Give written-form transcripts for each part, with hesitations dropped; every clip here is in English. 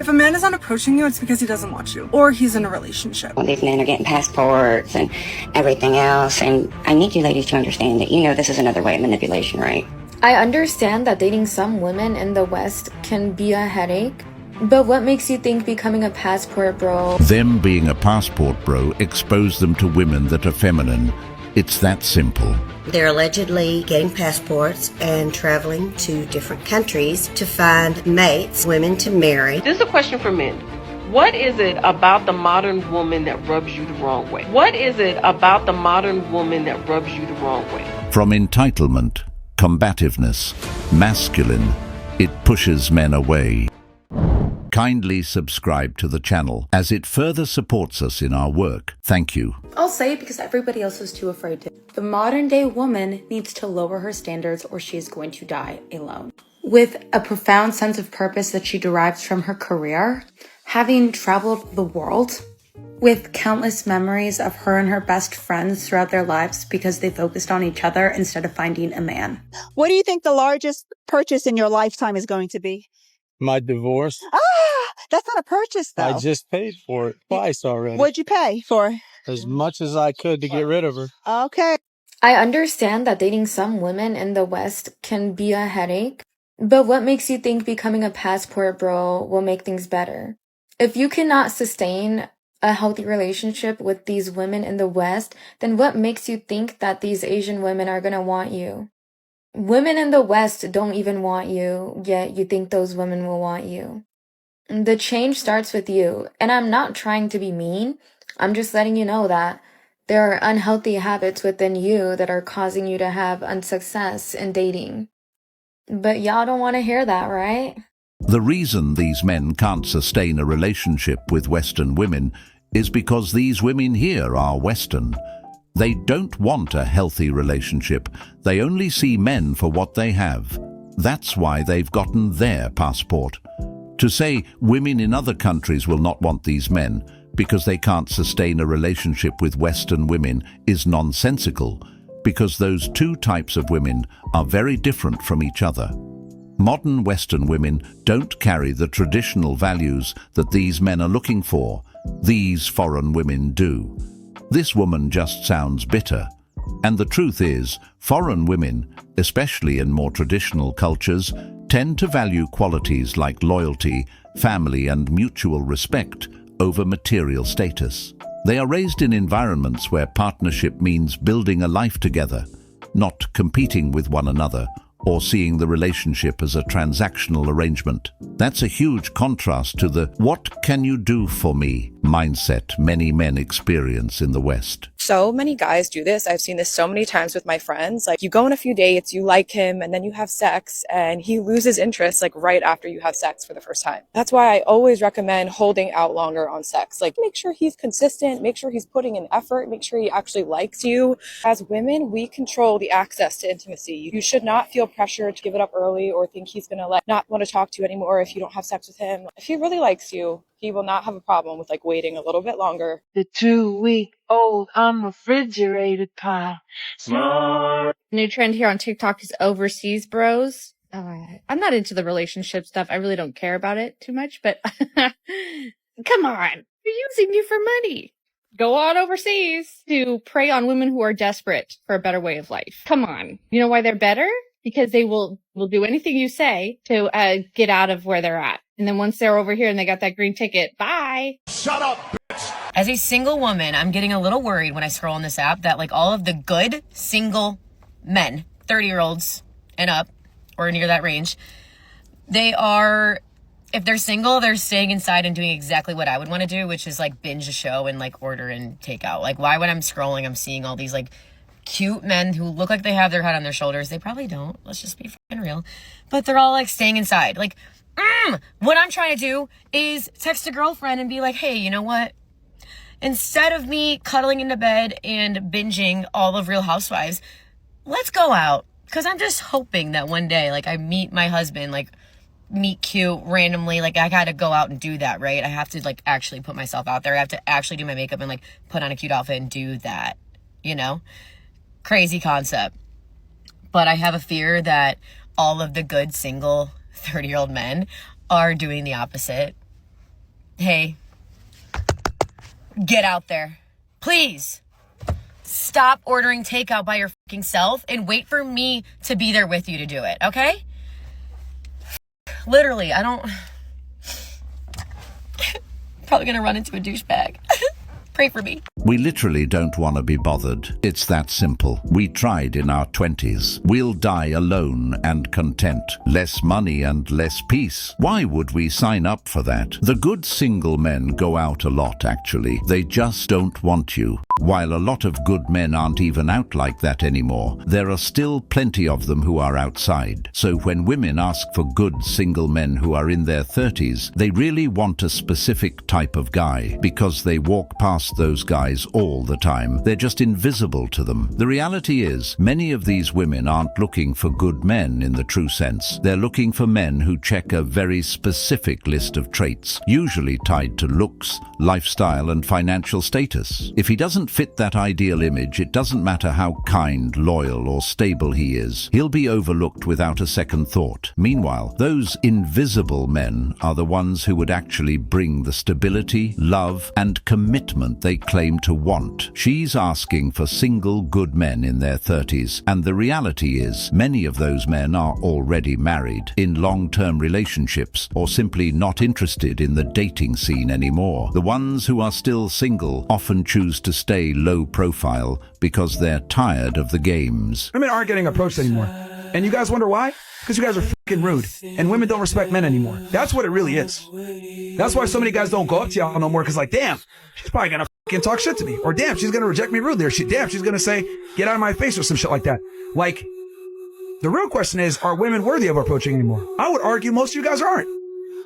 If a man is not approaching you, it's because he doesn't want you, or he's in a relationship. Well, these men are getting passports and everything else, and I need you ladies to understand that this is another way of manipulation, right? I understand that dating some women in the West can be a headache, but what makes you think becoming a passport bro? Them being a passport bro exposed them to women that are feminine. It's that simple. They're allegedly getting passports and traveling to different countries to find mates, women to marry. This is a question for men. What is it about the modern woman that rubs you the wrong way? What is it about the modern woman that rubs you the wrong way? From entitlement, combativeness, masculine, it pushes men away. Kindly subscribe to the channel as it further supports us in our work. Thank you. I'll say it because everybody else is too afraid to. The modern day woman needs to lower her standards or she is going to die alone. With a profound sense of purpose that she derives from her career, having traveled the world, with countless memories of her and her best friends throughout their lives because they focused on each other instead of finding a man. What do you think the largest purchase in your lifetime is going to be? My divorce. That's not a purchase, though. I just paid for it twice already. What'd you pay for? As much as I could to get rid of her. Okay. I understand that dating some women in the West can be a headache, but what makes you think becoming a passport bro will make things better? If you cannot sustain a healthy relationship with these women in the West, then what makes you think that these Asian women are gonna want you? Women in the West don't even want you, yet you think those women will want you. The change starts with you, and I'm not trying to be mean. I'm just letting you know that there are unhealthy habits within you that are causing you to have unsuccess in dating. But y'all don't want to hear that, right? The reason these men can't sustain a relationship with Western women is because these women here are Western. They don't want a healthy relationship. They only see men for what they have. That's why they've gotten their passport. To say women in other countries will not want these men because they can't sustain a relationship with Western women is nonsensical, because those two types of women are very different from each other. Modern Western women don't carry the traditional values that these men are looking for. These foreign women do. This woman just sounds bitter. And the truth is, foreign women, especially in more traditional cultures, tend to value qualities like loyalty, family, and mutual respect over material status. They are raised in environments where partnership means building a life together, not competing with one another or seeing the relationship as a transactional arrangement. That's a huge contrast to the "what can you do for me" mindset many men experience in the West. So many guys do this. I've seen this so many times with my friends. Like, you go on a few dates, you like him, and then you have sex, and he loses interest like right after you have sex for the first time. That's why I always recommend holding out longer on sex. Like, make sure he's consistent, make sure he's putting in effort, make sure he actually likes you. As women, we control the access to intimacy. You should not feel pressure to give it up early or think he's gonna not want to talk to you anymore if you don't have sex with him. If he really likes you, he will not have a problem with like waiting a little bit longer. The 2-week-old unrefrigerated pie. Smart. New trend here on TikTok is overseas bros. I'm not into the relationship stuff. I really don't care about it too much, but come on. You're using you for money. Go on overseas to prey on women who are desperate for a better way of life. Come on. You know why they're better? Because they will do anything you say to get out of where they're at. And then once they're over here and they got that green ticket, bye. Shut up, bitch. As a single woman, I'm getting a little worried when I scroll on this app that like all of the good single men, 30-year-olds and up, or near that range, they are, if they're single, they're staying inside and doing exactly what I would want to do, which is like binge a show and like order and take out. Like, why when I'm scrolling, I'm seeing all these like cute men who look like they have their head on their shoulders. They probably don't. Let's just be fucking real. But they're all like staying inside. Like, what I'm trying to do is text a girlfriend and be like, hey, you know what? Instead of me cuddling into bed and binging all of Real Housewives, let's go out. Because I'm just hoping that one day, like, I meet my husband, like, meet cute randomly. Like, I gotta go out and do that, right? I have to, like, actually put myself out there. I have to actually do my makeup and, like, put on a cute outfit and do that, you know? Crazy concept. But I have a fear that all of the good single 30-year-old men are doing the opposite. hey, get out there. Please. Stop ordering takeout by your fucking self and wait for me to be there with you to do it, okay? Literally, I don't... Probably gonna run into a douchebag. Pray for me. We literally don't want to be bothered. It's that simple. We tried in our 20s. We'll die alone and content. Less money and less peace. Why would we sign up for that? The good single men go out a lot, actually. They just don't want you. While a lot of good men aren't even out like that anymore, there are still plenty of them who are outside. So when women ask for good single men who are in their 30s, they really want a specific type of guy because they walk past those guys all the time. They're just invisible to them. The reality is, many of these women aren't looking for good men in the true sense. They're looking for men who check a very specific list of traits, usually tied to looks, lifestyle, and financial status. If he doesn't fit that ideal image, it doesn't matter how kind, loyal, or stable he is. He'll be overlooked without a second thought. Meanwhile, those invisible men are the ones who would actually bring the stability, love, and commitment they claim to want. She's asking for single good men in their 30s, and the reality is, many of those men are already married, in long-term relationships, or simply not interested in the dating scene anymore. The ones who are still single often choose to stay low profile because they're tired of the games. Women aren't getting approached anymore. And you guys wonder why? Because you guys are fucking rude. And women don't respect men anymore. That's what it really is. That's why so many guys don't go up to y'all no more, because like, damn, she's probably gonna fucking talk shit to me. Or damn, she's gonna reject me rudely. Or damn, she's gonna say, get out of my face or some shit like that. Like, the real question is, are women worthy of approaching anymore? I would argue most of you guys aren't.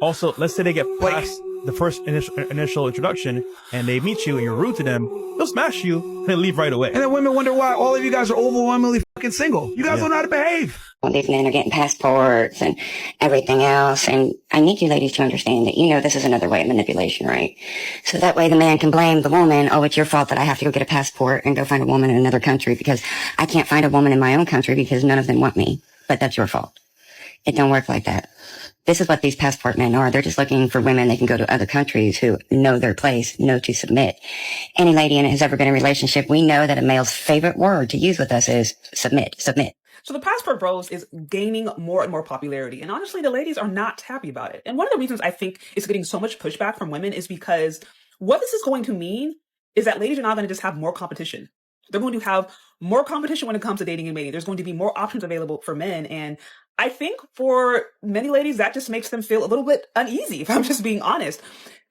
Also, let's say they get past the first initial introduction and they meet you and you're rude to them, they'll smash you and leave right away. And then women wonder why all of you guys are overwhelmingly fucking single. You guys don't know how to behave. Well, these men are getting passports and everything else, and I need you ladies to understand that, you know, this is another way of manipulation, right? So that way the man can blame the woman, oh, it's your fault that I have to go get a passport and go find a woman in another country because I can't find a woman in my own country because none of them want me, but that's your fault. It don't work like that. This is what these passport men are. They're just looking for women they can go to other countries who know their place, know to submit. Any lady in it who's ever been in a relationship, we know that a male's favorite word to use with us is submit, submit. So the passport bros is gaining more and more popularity. And honestly, the ladies are not happy about it. And one of the reasons I think it's getting so much pushback from women is because what this is going to mean is that ladies are not going to just have more competition. They're going to have more competition when it comes to dating and mating. There's going to be more options available for men. And I think for many ladies, that just makes them feel a little bit uneasy, if I'm just being honest.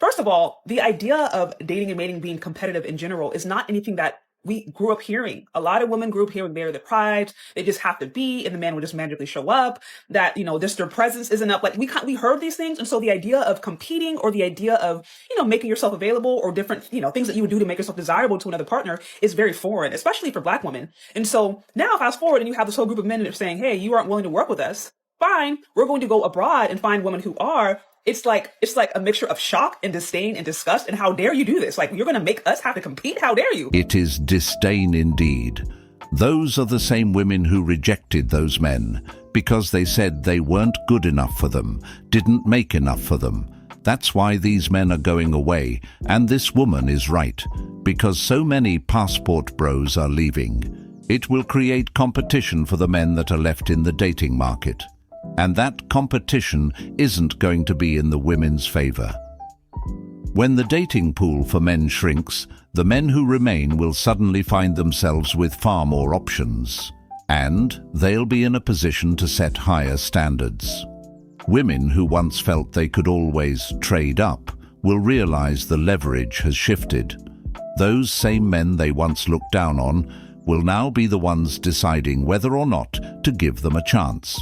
First of all, the idea of dating and mating being competitive in general is not anything that we grew up hearing. A lot of women grew up hearing they're deprived, they just have to be, and the man will just magically show up, that, you know, just their presence isn't up. Like, we heard these things. And so the idea of competing, or the idea of, you know, making yourself available, or different, you know, things that you would do to make yourself desirable to another partner is very foreign, especially for Black women. And so now fast forward and you have this whole group of men that are saying, hey, you aren't willing to work with us. Fine, we're going to go abroad and find women who are. It's like a mixture of shock and disdain and disgust. And how dare you do this? Like, you're going to make us have to compete? How dare you? It is disdain indeed. Those are the same women who rejected those men because they said they weren't good enough for them, didn't make enough for them. That's why these men are going away. And this woman is right, because so many passport bros are leaving. It will create competition for the men that are left in the dating market. And that competition isn't going to be in the women's favor. When the dating pool for men shrinks, the men who remain will suddenly find themselves with far more options, and they'll be in a position to set higher standards. Women who once felt they could always trade up will realize the leverage has shifted. Those same men they once looked down on will now be the ones deciding whether or not to give them a chance.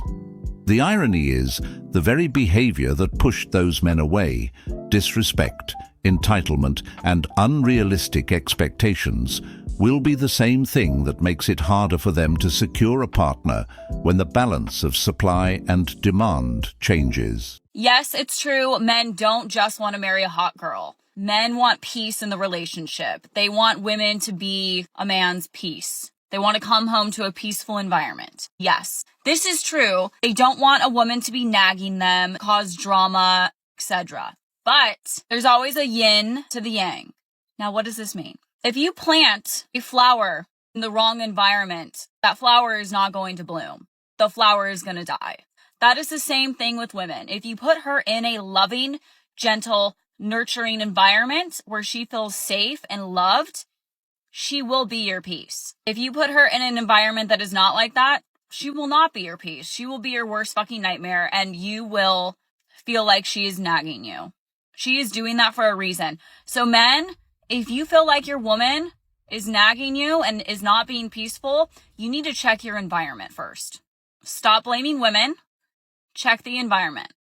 The irony is, the very behavior that pushed those men away, disrespect, entitlement, and unrealistic expectations, will be the same thing that makes it harder for them to secure a partner when the balance of supply and demand changes. Yes, it's true. Men don't just want to marry a hot girl. Men want peace in the relationship. They want women to be a man's peace. They want to come home to a peaceful environment. Yes, this is true. They don't want a woman to be nagging them, cause drama, etc. But there's always a yin to the yang. Now, what does this mean? If you plant a flower in the wrong environment, that flower is not going to bloom. The flower is going to die. That is the same thing with women. If you put her in a loving, gentle, nurturing environment where she feels safe and loved, she will be your peace. If you put her in an environment that is not like that, she will not be your peace. She will be your worst fucking nightmare, and you will feel like she is nagging you. She is doing that for a reason. So men, if you feel like your woman is nagging you and is not being peaceful, you need to check your environment first. Stop blaming women. Check the environment.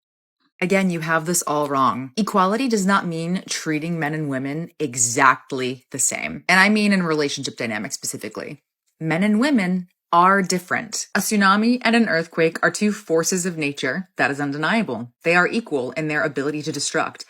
Again, you have this all wrong. Equality does not mean treating men and women exactly the same. And I mean in relationship dynamics specifically. Men and women are different. A tsunami and an earthquake are two forces of nature. That is undeniable. They are equal in their ability to destruct,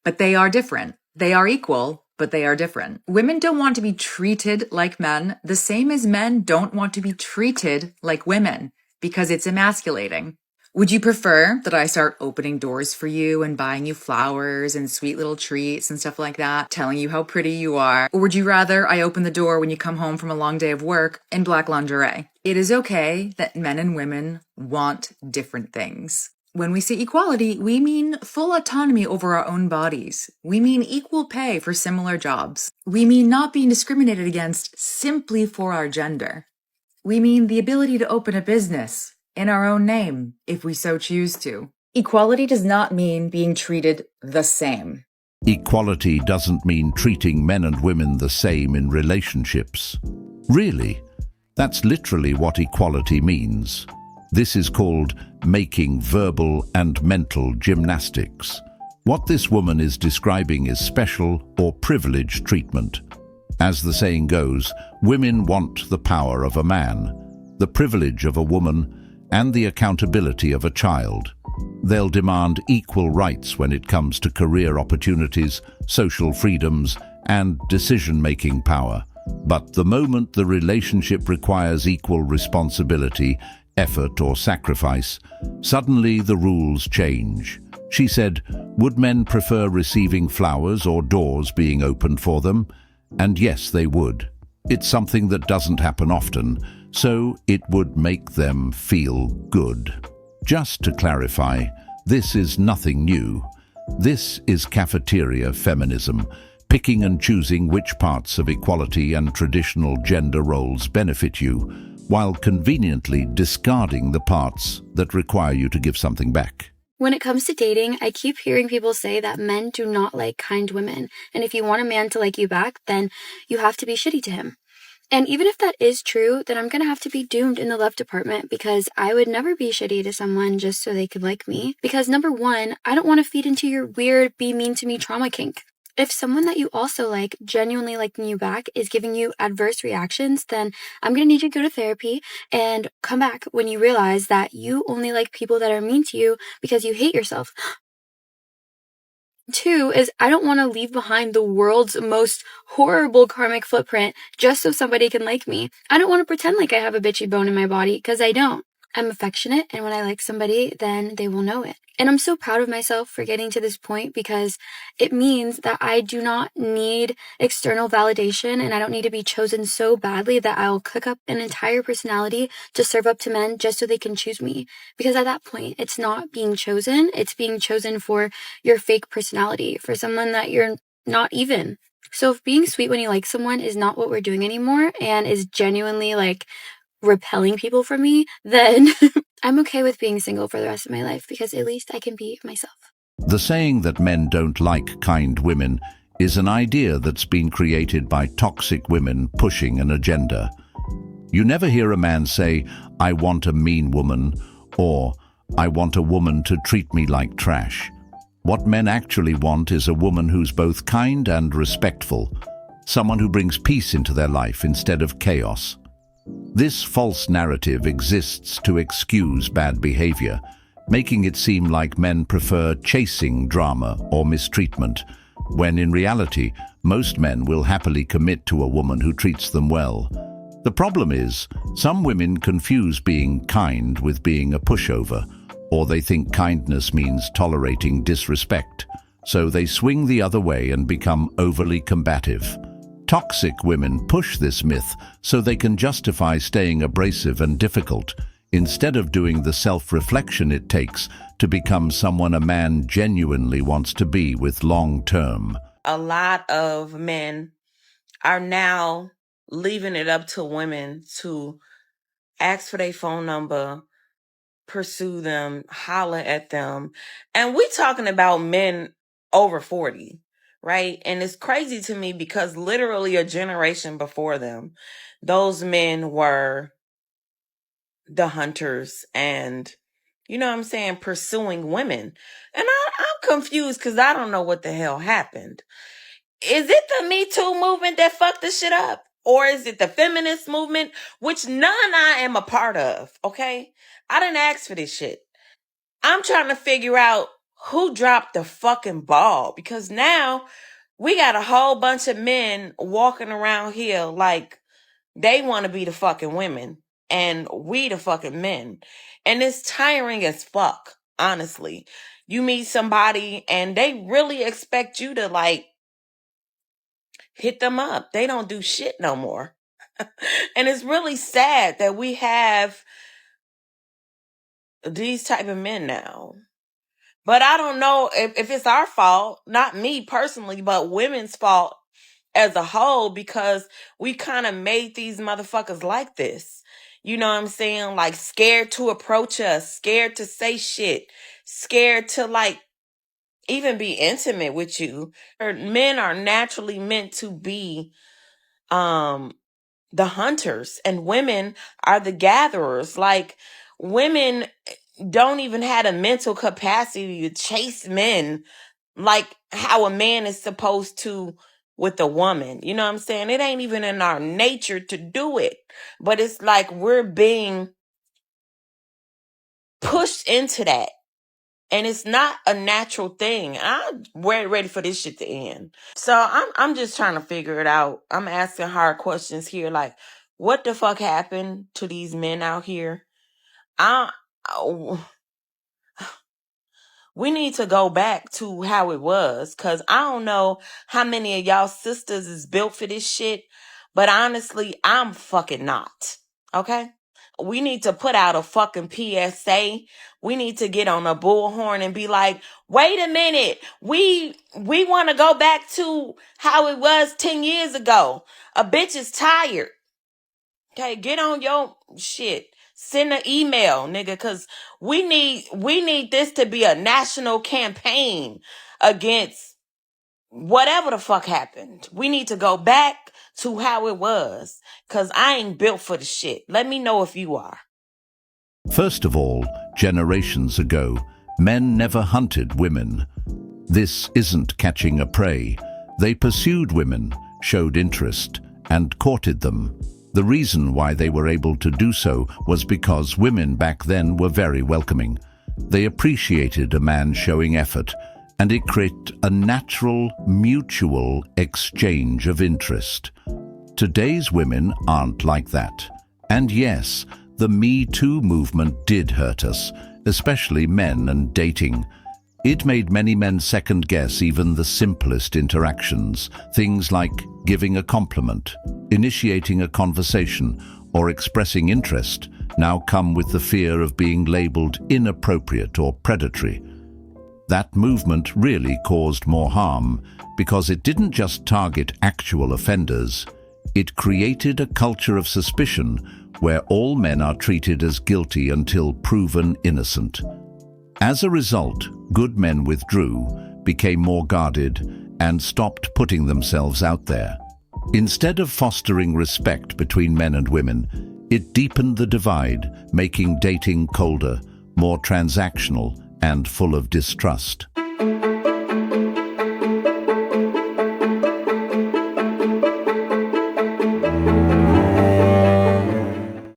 but they are different. They are equal, but they are different. Women don't want to be treated like men, the same as men don't want to be treated like women, because it's emasculating. Would you prefer that I start opening doors for you and buying you flowers and sweet little treats and stuff like that, telling you how pretty you are? Or would you rather I open the door when you come home from a long day of work in black lingerie? It is okay that men and women want different things. When we say equality, we mean full autonomy over our own bodies. We mean equal pay for similar jobs. We mean not being discriminated against simply for our gender. We mean the ability to open a business in our own name, if we so choose to. Equality does not mean being treated the same. Equality doesn't mean treating men and women the same in relationships. Really, that's literally what equality means. This is called making verbal and mental gymnastics. What this woman is describing is special or privileged treatment. As the saying goes, women want the power of a man, the privilege of a woman, and the accountability of a child. They'll demand equal rights when it comes to career opportunities, social freedoms, and decision-making power. But the moment the relationship requires equal responsibility, effort, or sacrifice, suddenly the rules change. She said, would men prefer receiving flowers or doors being opened for them? And yes, they would. It's something that doesn't happen often, so it would make them feel good. Just to clarify, this is nothing new. This is cafeteria feminism, picking and choosing which parts of equality and traditional gender roles benefit you, while conveniently discarding the parts that require you to give something back. When it comes to dating, I keep hearing people say that men do not like kind women, and if you want a man to like you back, then you have to be shitty to him. And even if that is true, then I'm going to have to be doomed in the love department, because I would never be shitty to someone just so they could like me. Because number one, I don't want to feed into your weird be mean to me trauma kink. If someone that you also like, genuinely liking you back, is giving you adverse reactions, then I'm going to need you to go to therapy and come back when you realize that you only like people that are mean to you because you hate yourself. Two is I don't want to leave behind the world's most horrible karmic footprint just so somebody can like me. I don't want to pretend like I have a bitchy bone in my body, because I don't. I'm affectionate, and when I like somebody, then they will know it. And I'm so proud of myself for getting to this point, because it means that I do not need external validation, and I don't need to be chosen so badly that I'll cook up an entire personality to serve up to men just so they can choose me. Because at that point, it's not being chosen, it's being chosen for your fake personality, for someone that you're not even. So if being sweet when you like someone is not what we're doing anymore, and is genuinely like repelling people from me, then I'm okay with being single for the rest of my life, because at least I can be myself. The saying that men don't like kind women is an idea that's been created by toxic women pushing an agenda. You never hear a man say, I want a mean woman, or I want a woman to treat me like trash. What men actually want is a woman who's both kind and respectful, someone who brings peace into their life instead of chaos. This false narrative exists to excuse bad behavior, making it seem like men prefer chasing drama or mistreatment, when in reality, most men will happily commit to a woman who treats them well. The problem is, some women confuse being kind with being a pushover, or they think kindness means tolerating disrespect. so they swing the other way and become overly combative. Toxic women push this myth so they can justify staying abrasive and difficult, instead of doing the self-reflection it takes to become someone a man genuinely wants to be with long term. A lot of men are now leaving it up to women to ask for their phone number, pursue them, holler at them. And we talking about men over 40, right? And it's crazy to me because literally a generation before them, those men were the hunters and, you know what I'm saying, pursuing women. And I'm confused because I don't know what the hell happened. Is it the Me Too movement that fucked this shit up? Or is it the feminist movement, which none I am a part of, okay? I didn't ask for this shit. I'm trying to figure out who dropped the fucking ball, because now we got a whole bunch of men walking around here like they want to be the fucking women and we the fucking men. And it's tiring as fuck, honestly. You meet somebody and they really expect you to like hit them up. They don't do shit no more. And it's really sad that we have these type of men now. But I don't know if it's our fault, not me personally, but women's fault as a whole, because we kind of made these motherfuckers like this. You know what I'm saying? Like scared to approach us, scared to say shit, scared to like even be intimate with you. Men are naturally meant to be the hunters and women are the gatherers. Like women don't even have a mental capacity to chase men like how a man is supposed to with a woman. You know what I'm saying? It ain't even in our nature to do it. But it's like we're being pushed into that. And it's not a natural thing. I'm ready for this shit to end. So I'm just trying to figure it out. I'm asking hard questions here. Like, what the fuck happened to these men out here? We need to go back to how it was, because I don't know how many of y'all sisters is built for this shit, but honestly, I'm fucking not. Okay? We need to put out a fucking PSA. We need to get on a bullhorn and be like, wait a minute. We want to go back to how it was 10 years ago. A bitch is tired. Okay, get on your shit. Send an email, nigga, because we need this to be a national campaign against whatever the fuck happened. We need to go back to how it was, because I ain't built for the shit. Let me know if you are. First of all, generations ago, men never hunted women. This isn't catching a prey. They pursued women, showed interest, and courted them. The reason why they were able to do so was because women back then were very welcoming. They appreciated a man showing effort, and it created a natural, mutual exchange of interest. Today's women aren't like that. And yes, the Me Too movement did hurt us, especially men and dating. It made many men second-guess even the simplest interactions. Things like giving a compliment, initiating a conversation, or expressing interest now come with the fear of being labeled inappropriate or predatory. That movement really caused more harm because it didn't just target actual offenders. It created a culture of suspicion where all men are treated as guilty until proven innocent. As a result, good men withdrew, became more guarded, and stopped putting themselves out there. Instead of fostering respect between men and women, it deepened the divide, making dating colder, more transactional, and full of distrust.